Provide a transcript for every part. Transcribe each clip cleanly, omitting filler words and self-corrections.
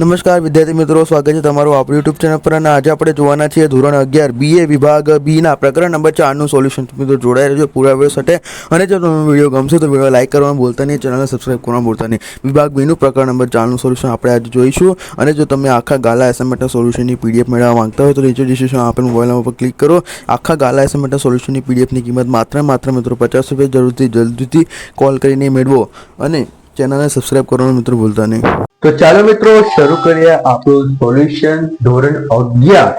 નમસ્કાર વિદ્યાર્થી મિત્રો, સ્વાગત છે તમારું આપણી યુટ્યુબ ચેનલ પર. અને આજે આપણે જોવાના છીએ ધોરણ 11 BA વિભાગ બીના પ્રકરણ નંબર 4નું સોલ્યુશન. મિત્રો જોડાઈ રહેજો પૂરા વિડીયો સાથે. અને જો તમને વિડીયો ગમશે તો વિડીયો લાઈક કરવાનું ભૂલતા નહીં, ચેનલને સબસ્ક્રાઈબ કરવાનું ભૂલતા નહીં. વિભાગ બીનું પ્રકરણ નંબર 4નું સોલ્યુશન આપણે આજે જોઈશું. અને જો તમે આખા ગાલા એસાઇનમેન્ટ સોલ્યુશનની PDF મેળવવા માંગતા હોય તો નીચે ડિસ્ક્રિપ્શન આપેલ મોબાઈલ નંબર પર ક્લિક કરો. આખા ગાલા એસાઇનમેન્ટ સોલ્યુશનની PDFની કિંમત માત્ર મિત્રો 50 રૂપિયા. જલ્દીથી કોલ કરીને મેળવો અને ચેનલને સબસ્ક્રાઇબ કરવાનું મિત્રો ભૂલતા નહીં. તો ચાલો મિત્રો શરૂ કરીએ આપણું સોલ્યુશન. ધોરણ 11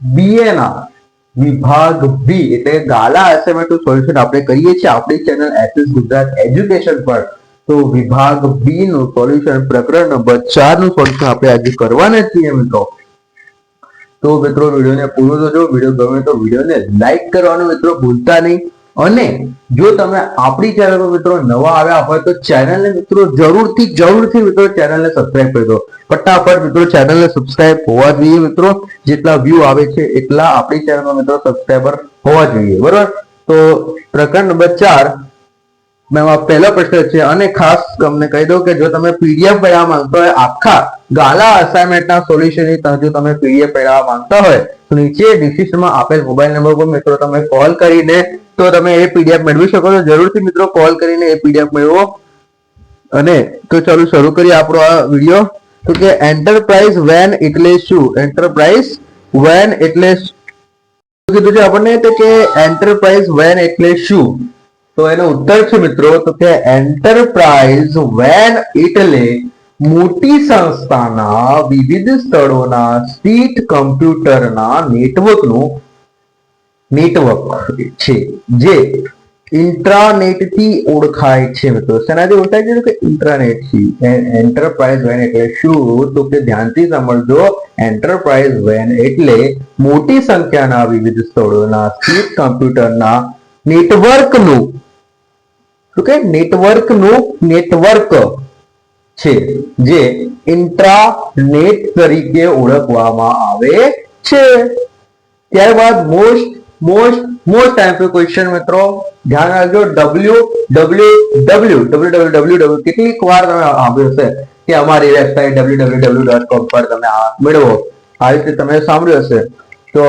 BA ના વિભાગ બી એટલે ગાલા એસાઇનમેન્ટ સોલ્યુશન આપણે કરીએ છીએ આપણી ચેનલ SS ગુજરાત એજ્યુકેશન પર. તો વિભાગ બી નું સોલ્યુશન પ્રકરણ નંબર 4 નું સોલ્યુશન આપણે આજે કરવાના છીએ મિત્રો. તો મિત્રો વિડીયોને પૂરો જોજો. વિડીયો ગમે તો વિડીયોને લાઈક કરવાનું મિત્રો ભૂલતા નહીં. અને જો તમે આપણી ચેનલ પર મિત્રો નવા આવ્યા હોય તો ચેનલને મિત્રો જરૂરથી મિત્રો ચેનલને સબસ્ક્રાઇબ કરી દો. ફટાફટ મિત્રો ચેનલને સબસ્ક્રાઇબ હોવા જોઈએ મિત્રો. જેટલા વ્યૂ આવે છે એટલા આપણી ચેનલમાં મિત્રો સબસ્ક્રાઇબર હોવા જોઈએ, બરોબર. તો પ્રકરણ નંબર 4 મેં પહેલો પ્રશ્ન છે. અને ખાસ તમને કહી દઉં કે જો તમે PDF મેળવવા માંગતા હોય આખા ગાલા અસાઇનમેન્ટના સોલ્યુશનની જો તમે PDF મેળવવા માંગતા હોય તો નીચે ડિસ્ક્રિપ્શનમાં આપેલ મોબાઈલ નંબર પર મિત્રો તમે કોલ કરીને તો તમે એ PDF મેળવી શકો છો. જરૂરથી મિત્રો કોલ કરીને એ PDF મેળવો. અને તો ચાલો શરૂ કરીએ આપણો આ વિડીયો. તો કે એન્ટરપ્રાઇઝ વેન એટલે શું? એન્ટરપ્રાઇઝ વેન એટલે કીધું છે આપણને તો કે એન્ટરપ્રાઇઝ વેન એટલે શું? તો એનો ઉત્તર છે મિત્રો તો કે એન્ટરપ્રાઇઝ વેન એટલે મોટી સંસ્થાના વિવિધ સ્થળોના સ્ટ્રીટ કમ્પ્યુટરના નેટવર્ક છે જે ઇન્ટ્રાનેટ થી ઓળખાય છે મિત્રો. શેનાથી ઓળખાય છે? કે ઇન્ટ્રાનેટ થી. એન્ટરપ્રાઇઝ વેન એટલે શું? તો કે ધ્યાનથી સમજજો. એન્ટરપ્રાઇઝ વેન એટલે મોટી સંખ્યાના વિવિધ સ્થળોના સ્ટ્રીટ કમ્પ્યુટરના નેટવર્કનું નેટવર્ક છે જે ઇન્ટ્રાનેટ તરીકે ઓળખવામાં આવે છે. ત્યારબાદ મોસ્ટ ટાઈમ ક્વેશ્ચન મિત્રો ધ્યાન રાખજો. www કેટલીક વાર તમે સાંભળ્યું હશે કે અમારી વેબસાઇટ www.com પર તમે આ મેળવો. આ રીતે તમે સાંભળ્યું હશે. તો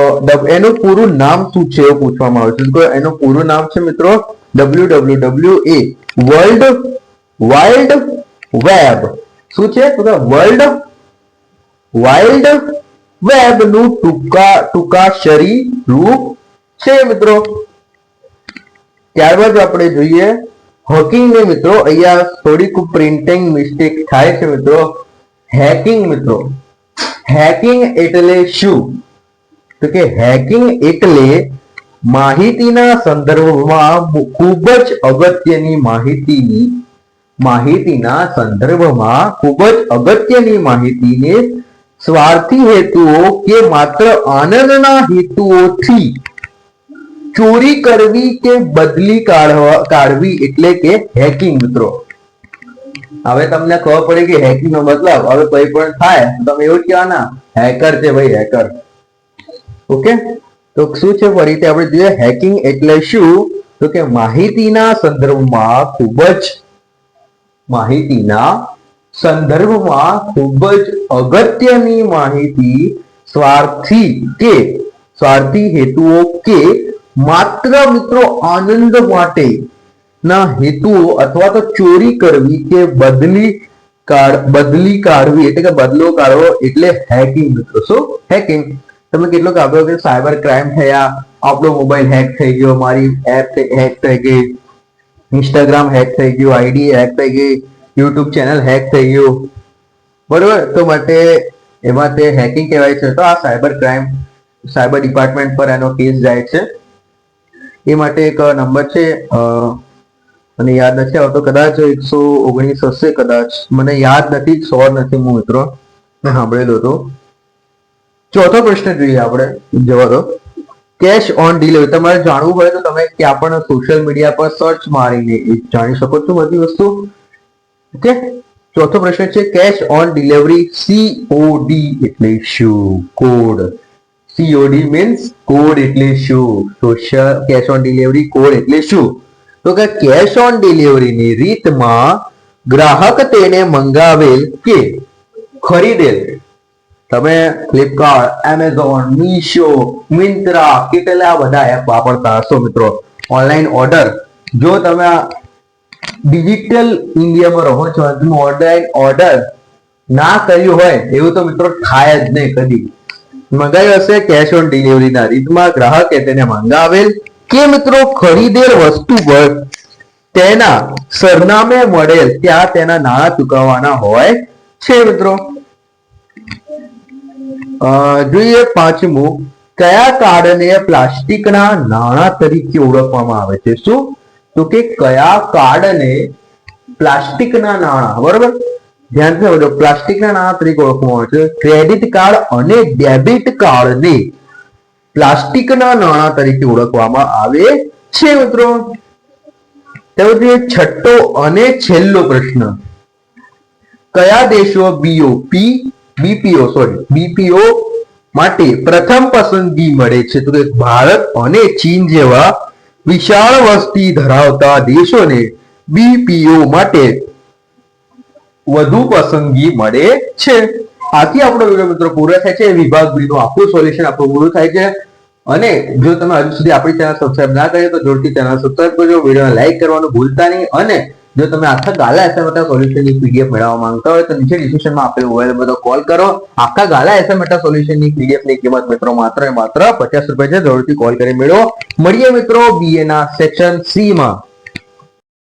એનું પૂરું નામ શું છે એવું પૂછવામાં આવે છે. તો એનું પૂરું નામ છે મિત્રો www એ વર્લ્ડ વાઇડ વેબ. શું છે? તો કે વર્લ્ડ વાઇડ વેબ નું ટૂંકાક્ષરી રૂપ છે મિત્રો. ત્યારબાદ આપણે જોઈએ હેકિંગ ને મિત્રો. અહીંયા થોડીક પ્રિન્ટિંગ મિસ્ટેક થાય છે મિત્રો. હેકિંગ મિત્રો, હેકિંગ એટલે શું? તો કે હેકિંગ એટલે માહિતીના સંદર્ભમાં ખૂબ જ અગત્યની માહિતીને સ્વાર્થી હેતુઓ કે માત્ર આનંદના હેતુઓથી ચોરી કરવી કે બદલી કાઢવી એટલે કે હેકિંગ મિત્રો. હવે તમને ખબર પડી કે હેકિંગ નો મતલબ હવે કોઈ પણ થાય તો તમે એવું જ કહેવાના હેકર છે ભાઈ, હેકર. ઓકે, તો શું છે ફરીથી આપણે જોઈએ હેકિંગ એટલે શું? તો કે માહિતીના સંદર્ભમાં ખૂબ જ અગત્યની માહિતી સ્વાર્થી હેતુઓ કે માત્ર મિત્રો આનંદ માટે ના હેતુઓ અથવા તો ચોરી કરવી કે બદલી કાઢવી એટલે કે બદલો કાઢવો એટલે હેકિંગ મિત્રો. શું? હેકિંગ. તમે કેટલોક આપ્યો કે સાયબર ક્રાઇમ થયા, આપણો મોબાઈલ હેક થઈ ગયો, મારી એપ હેક થઈ ગઈ, ઇન્સ્ટાગ્રામ હેક થઈ ગયું, આઈડી હેક થઈ ગઈ, યુટ્યુબ ચેનલ હેક થઈ ગયું, બરોબર. તો માટે એમાં તે હેકિંગ કહેવાય છે. તો આ સાયબર ક્રાઇમ સાયબર ડિપાર્ટમેન્ટ પર એનો કેસ જાય છે. એ માટે એક નંબર છે મને યાદ નથી આવતો, કદાચ 119 હશે, કદાચ મને યાદ નથી, 100 નથી હું મિત્રો મેં સાંભળેલો હતો. ચોથો પ્રશ્ન જોઈએ આપણે, જવા દો. Cash on delivery. તમારે જાણવું હોય તો તમે ક્યાં પણ સોશિયલ મીડિયા પર સર્ચ મારીને જાણી શકો છો બધી વસ્તુ. ઓકે, ચોથો પ્રશ્ન છે કેશ ઓન ડિલિવરી COD એટલે શું? કોડ. COD મીન્સ કોડ એટલે શું? Social cash on delivery code એટલે શું? તો કે કેશ ઓન ડિલિવરીની રીતમાં ગ્રાહક તેને મંગાવેલ કે ખરીદેલ, તમે ફ્લિપકાર્ટ, એમેઝોન, મીશો, મિંત્રા કેટલા બધા એપ વાપરતા હશો મિત્રો. ઓનલાઈન ઓર્ડર, જો તમે ડિજિટલ ઇન્ડિયામાં રહો છો અને તમે ઓનલાઈન ઓર્ડર ના કર્યું હોય એવું તો મિત્રો થાય જ નહીં કદી. મંગાવ્યું હશે કેશ ઓન ડિલિવરીના રીતમાં, ગ્રાહકે તેને મંગાવેલ કે મિત્રો ખરીદેલ વસ્તુ પર તેના સરનામે મળેલ ત્યાં તેના નાણાં ચૂકવવાના હોય છે મિત્રો. જોઈએ પાંચમું, કયા કાર્ડને પ્લાસ્ટિકના નાણાં તરીકે ઓળખવામાં આવે છે? શું? તો કે કયા કાર્ડને પ્લાસ્ટિકના નાણાં, બરોબર, ધ્યાનથી સમજો, પ્લાસ્ટિકના નાણાં તરીકે ઓળખવામાં આવે છે. ક્રેડિટ કાર્ડ અને ડેબિટ કાર્ડને પ્લાસ્ટિકના નાણાં તરીકે ઓળખવામાં આવે છે મિત્રો. ત્યારથી છઠ્ઠો અને છેલ્લો પ્રશ્ન, કયા દેશો બીપીઓ માટે પ્રથમ પસંદગી મળે છે? તો કે ભારત અને ચીન જેવા વિશાળ વસ્તી ધરાવતા દેશોને બીપીઓ માટે વધુ પસંદગી મળે છે. આથી આપણો વિડીયો મિત્રો પૂરો થાય છે. વિભાગ બી નું આખું સોલ્યુશન આપણું પૂરું થાય છે. અને જો તમે હજુ સુધી આપણી ચેનલ સબસ્ક્રાઇબ ના કરી તો જોરથી ચેનલ સબસ્ક્રાઇબ કરજો, વિડીયોને લાઈક કરવાનું ભૂલતા નહીં. અને જો તમે આખા ગાલા એસએમએટા સોલ્યુશનની પીડીએફ મેળવવા માંગતા હોય તો નીચે ડિસ્ક્રિપ્શનમાં આપેલું મોબાઈલ નંબર તો કોલ કરો. આખા ગાલા એસએમએટા સોલ્યુશનની પીડીએફની કિંમત મિત્રો માત્ર ને માત્ર 50 રૂપિયા છે. જરૂરથી કોલ કરી મેળવો. મળીએ મિત્રો બીએ ના સેક્શન સી માં.